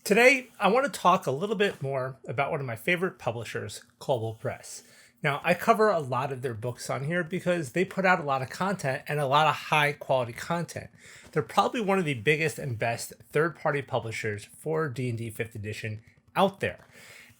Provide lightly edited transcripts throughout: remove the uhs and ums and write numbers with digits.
Today, I want to talk a little bit more about one of my favorite publishers, Kobold Press. Now, I cover a lot of their books on here because they put out a lot of content and a lot of high quality content. They're probably one of the biggest and best third-party publishers for D&D 5th edition out there.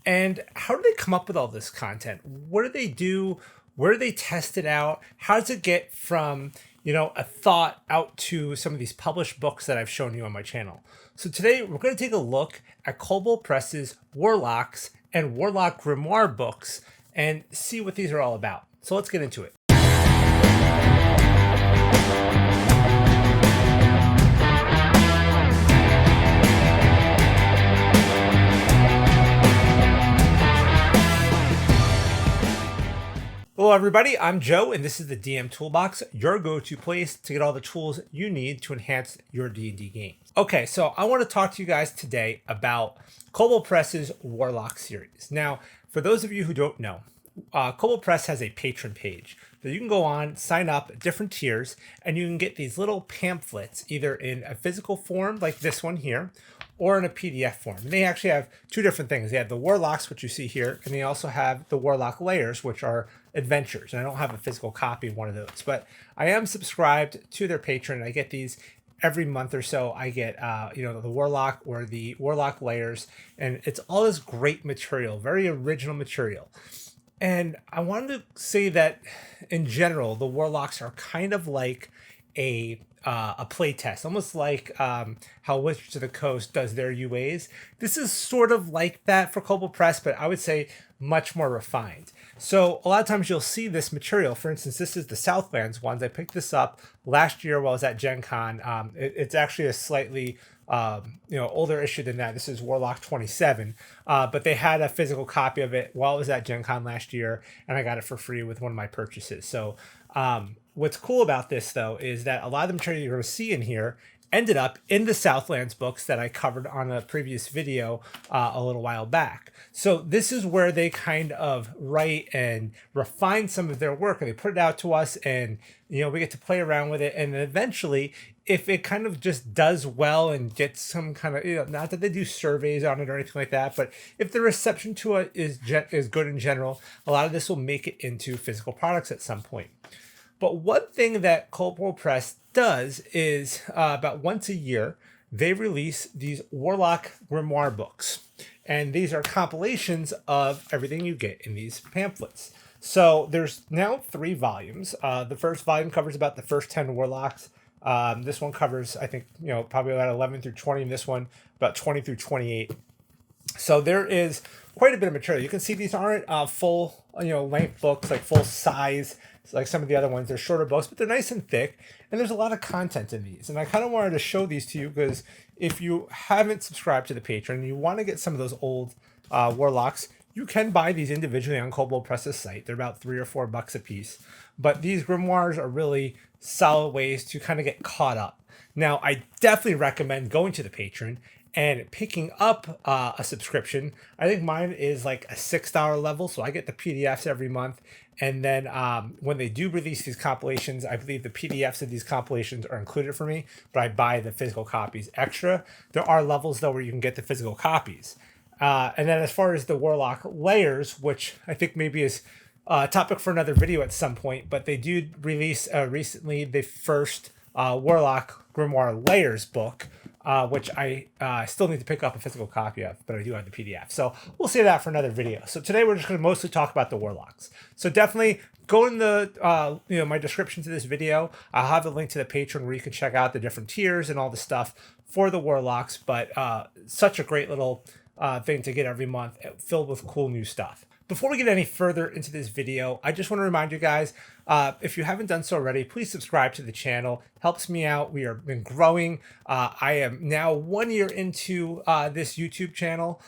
And how do they come up with all this content? What do they do? Where do they test it out? How does it get from, a thought out to some of these published books that I've shown you on my channel? So today we're going to take a look at Kobold Press's Warlocks and Warlock Grimoire books and see what these are all about. So let's get into it. Hello everybody, I'm Joe and this is the DM Toolbox, your go-to place to get all the tools you need to enhance your D&D games. Okay, so I want to talk to you guys today about Kobold Press's Warlock series. Now, for those of you who don't know, Kobold Press has a patron page that you can go on, sign up at different tiers, and you can get these little pamphlets either in a physical form like this one here, or in a PDF form. And they actually have two different things. They have the Warlocks, which you see here, and they also have the Warlock Layers, which are adventures. And I don't have a physical copy of one of those, but I am subscribed to their Patreon. I get these every month or so. I get, the Warlock or the Warlock Layers, and it's all this great material, very original material. And I wanted to say that in general, the Warlocks are kind of like a play test, almost like how Wizards of the Coast does their UAs. This is sort of like that for Kobold Press, but I would say much more refined. So a lot of times you'll see this material. For instance, this is the Southlands ones. I picked this up last year while I was at Gen Con. It's actually a slightly older issue than that. This is Warlock 27, but they had a physical copy of it while I was at Gen Con last year, and I got it for free with one of my purchases. So what's cool about this, though, is that a lot of the material you're going to see in here ended up in the Southlands books that I covered on a previous video a little while back. So this is where they kind of write and refine some of their work, and they put it out to us, and we get to play around with it, and then eventually, if it kind of just does well and gets some kind of, not that they do surveys on it or anything like that, but if the reception to it is good in general, a lot of this will make it into physical products at some point. But one thing that Kobold Press does is about once a year, they release these Warlock Grimoire books. And these are compilations of everything you get in these pamphlets. So there's now 3 volumes. The first volume covers about the first 10 Warlocks. This one covers, I think, probably about 11 through 20. And this one, about 20 through 28. So there is quite a bit of material. You can see these aren't full, length books, like full size, like some of the other ones. They're shorter books, but they're nice and thick. And there's a lot of content in these. And I kind of wanted to show these to you because if you haven't subscribed to the Patreon and you want to get some of those old Warlocks, you can buy these individually on Kobold Press's site. They're about $3 or $4 a piece. But these grimoires are really solid ways to kind of get caught up. Now, I definitely recommend going to the Patreon and picking up a subscription. I think mine is like a $6 level, so I get the PDFs every month. And then when they do release these compilations, I believe the PDFs of these compilations are included for me, but I buy the physical copies extra. There are levels, though, where you can get the physical copies. And then as far as the Warlock Layers, which I think maybe is a topic for another video at some point, but they do release recently the first Warlock Grimoire Layers book, which I still need to pick up a physical copy of, but I do have the PDF. So we'll save that for another video. So today we're just going to mostly talk about the Warlocks. So definitely go in the my description to this video. I'll have a link to the Patreon where you can check out the different tiers and all the stuff for the Warlocks. But such a great little thing to get every month, filled with cool new stuff. Before we get any further into this video, I just want to remind you guys, if you haven't done so already, please subscribe to the channel. Helps me out. We have been growing. I am now 1 year into this YouTube channel.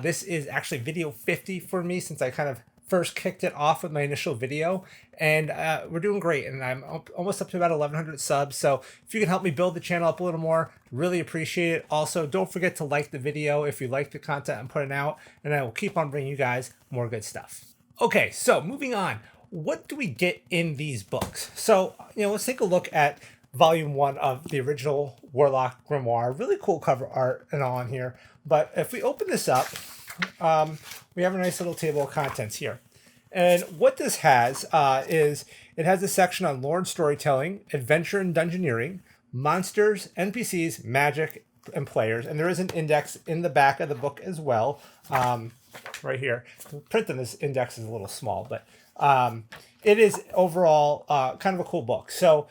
This is actually video 50 for me since I kind of first kicked it off with my initial video, and we're doing great, and I'm almost up to about 1,100 subs. So if you can help me build the channel up a little more, really appreciate it. Also, don't forget to like the video if you like the content I'm putting out, and I will keep on bringing you guys more good stuff. Okay, so moving on, what do we get in these books? So let's take a look at volume 1 of the original Warlock Grimoire. Really cool cover art and all on here. But if we open this up, we have a nice little table of contents here. And what this has is it has a section on lore and storytelling, adventure and dungeoneering, monsters, NPCs, magic, and players. And there is an index in the back of the book as well, right here. The print on this index is a little small, but it is overall kind of a cool book. So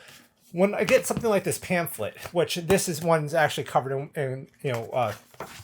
when I get something like this pamphlet, which this is one's actually covered in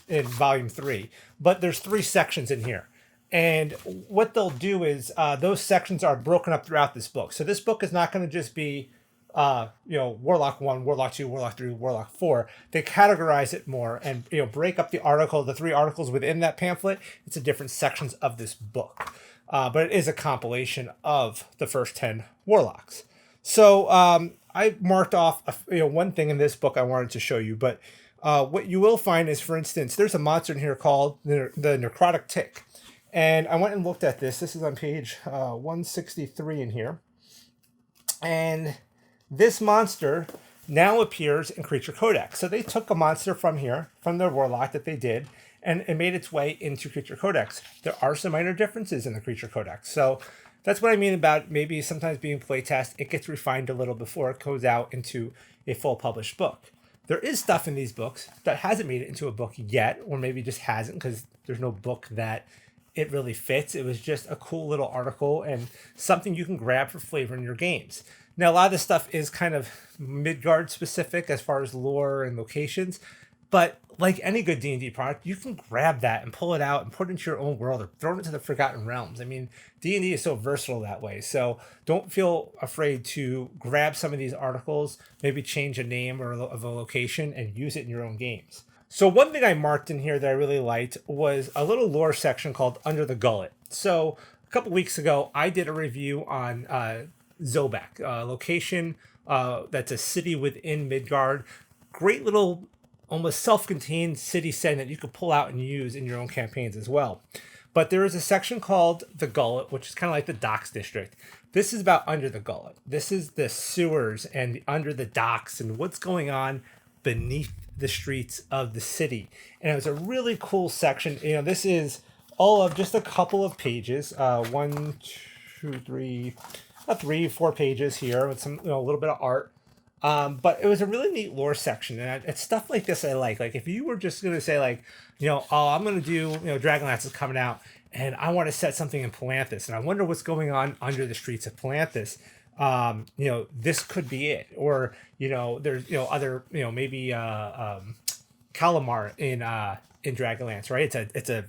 in volume 3, but there's 3 sections in here. And what they'll do is those sections are broken up throughout this book. So this book is not going to just be Warlock 1, Warlock 2, Warlock 3, Warlock 4. They categorize it more and break up the article, the 3 articles within that pamphlet. It's a different sections of this book. But it is a compilation of the first 10 Warlocks. So I marked off one thing in this book I wanted to show you, but what you will find is, for instance, there's a monster in here called the Necrotic Tick. And I went and looked at this. This is on page 163 in here. And this monster now appears in Creature Codex. So they took a monster from here, from the Warlock that they did, and it made its way into Creature Codex. There are some minor differences in the Creature Codex. So that's what I mean about maybe sometimes being playtest. It gets refined a little before it goes out into a full published book. There is stuff in these books that hasn't made it into a book yet, or maybe just hasn't because there's no book that it really fits. It was just a cool little article and something you can grab for flavor in your games. Now, a lot of this stuff is kind of Midgard specific as far as lore and locations, but like any good D&D product, you can grab that and pull it out and put it into your own world or throw it into the Forgotten Realms. I mean, D&D is so versatile that way. So don't feel afraid to grab some of these articles, maybe change a name or of a location and use it in your own games. So one thing I marked in here that I really liked was a little lore section called Under the Gullet. So a couple weeks ago, I did a review on Zobek, a location that's a city within Midgard. Great little, almost self-contained city setting that you could pull out and use in your own campaigns as well. But there is a section called the Gullet, which is kind of like the docks district. This is about Under the Gullet. This is the sewers and under the docks and what's going on beneath the streets of the city. And it was a really cool section. This is all of just a couple of pages, 1, 2, 3, 4 pages here with some, a little bit of art. But it was a really neat lore section, and it's stuff like this I like. Like if you were just gonna say like, I'm gonna do, Dragonlance is coming out, and I want to set something in Palanthas, and I wonder what's going on under the streets of Palanthas. This could be it, or there's other maybe Calamar in Dragonlance, right? It's a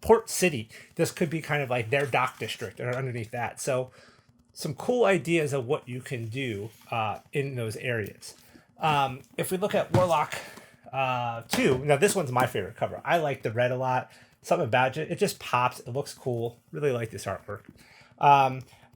port city. This could be kind of like their dock district or underneath that. So some cool ideas of what you can do in those areas. If we look at Warlock 2, now this one's my favorite cover. I like the red a lot. Something about it, it just pops. It looks cool. Really like this artwork.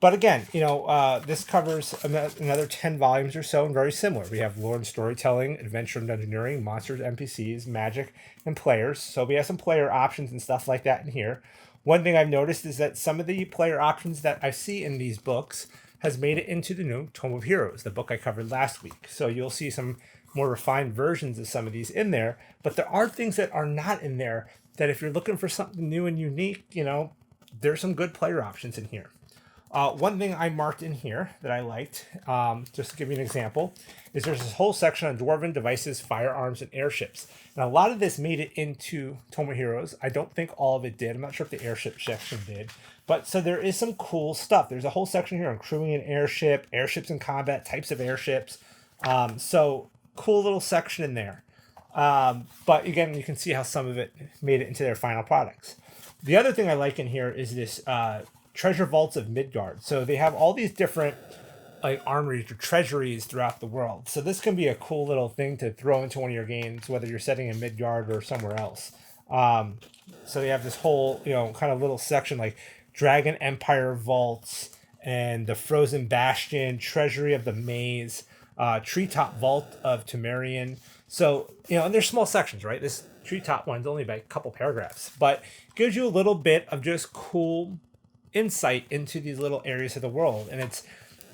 But again, this covers another 10 volumes or so and very similar. We have lore and storytelling, adventure and dungeoneering, monsters, NPCs, magic, and players. So we have some player options and stuff like that in here. One thing I've noticed is that some of the player options that I see in these books has made it into the new Tome of Heroes, the book I covered last week. So you'll see some more refined versions of some of these in there. But there are things that are not in there that if you're looking for something new and unique, there's some good player options in here. One thing I marked in here that I liked, just to give you an example, is there's this whole section on Dwarven devices, firearms, and airships. And a lot of this made it into Tome of Heroes. I don't think all of it did. I'm not sure if the airship section did. But so there is some cool stuff. There's a whole section here on crewing an airship, airships in combat, types of airships. So cool little section in there. But again, you can see how some of it made it into their final products. The other thing I like in here is this treasure vaults of Midgard. So they have all these different like armories or treasuries throughout the world. So this can be a cool little thing to throw into one of your games, whether you're setting in Midgard or somewhere else. So they have this whole, kind of little section like Dragon Empire vaults and the Frozen Bastion, Treasury of the Maze, Treetop Vault of Temerian. So, and there's small sections, right? This Treetop one's only by a couple paragraphs, but gives you a little bit of just cool insight into these little areas of the world. And it's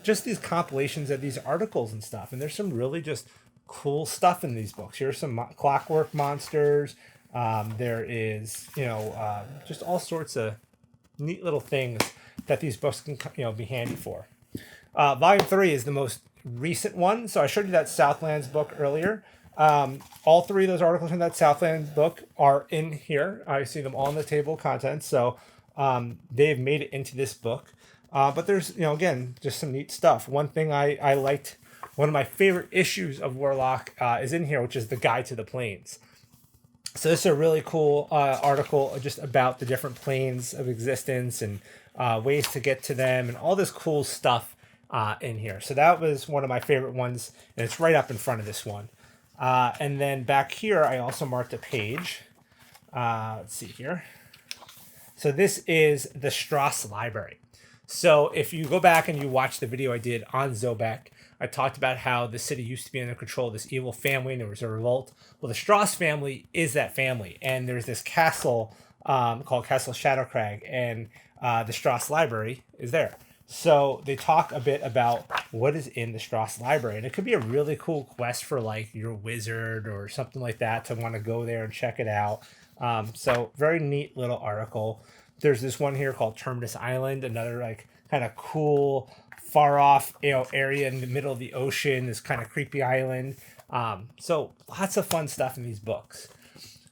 just these compilations of these articles and stuff. And there's some really just cool stuff in these books. Here's some clockwork monsters. There is, just all sorts of neat little things that these books can, be handy for. Volume 3 is the most recent one. So I showed you that Southlands book earlier. All 3 of those articles from that Southlands book are in here. I see them all in the table of contents. So they've made it into this book. But there's, again, just some neat stuff. One thing I liked, one of my favorite issues of Warlock is in here, which is the Guide to the Planes. So this is a really cool article just about the different planes of existence and ways to get to them and all this cool stuff in here. So that was one of my favorite ones, and it's right up in front of this one. And then back here, I also marked a page. Let's see here. So this is the Strauss Library. So if you go back and you watch the video I did on Zobek, I talked about how the city used to be under control of this evil family and there was a revolt. Well, the Strauss family is that family. And there's this castle called Castle Shadowcrag, and the Strauss Library is there. So they talk a bit about what is in the Strauss Library. And it could be a really cool quest for like your wizard or something like that to want to go there and check it out. So very neat little article. There's this one here called Terminus Island, another like kind of cool, far off area in the middle of the ocean, this kind of creepy island. So lots of fun stuff in these books.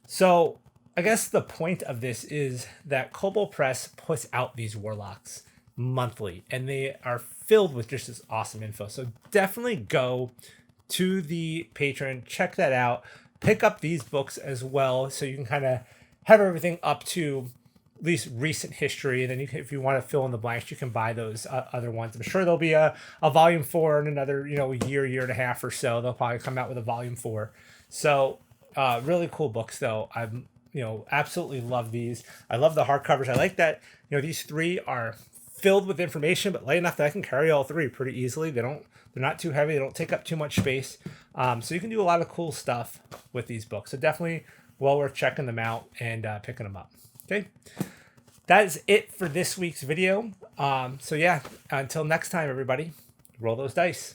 So I guess the point of this is that Kobold Press puts out these Warlocks monthly, and they are filled with just this awesome info. So definitely go to the Patreon, check that out, pick up these books as well, so you can kind of have everything up to at least recent history, and then if you want to fill in the blanks, you can buy those other ones. I'm sure there'll be a volume 4 in another year and a half or so. They'll probably come out with a volume 4. So really cool books though. I'm absolutely love these. I love the hardcovers. I like that these 3 are filled with information, but light enough that I can carry all 3 pretty easily. They're not too heavy. They don't take up too much space. So you can do a lot of cool stuff with these books. So definitely well worth checking them out and picking them up. Okay, that is it for this week's video. So yeah, until next time, everybody, roll those dice.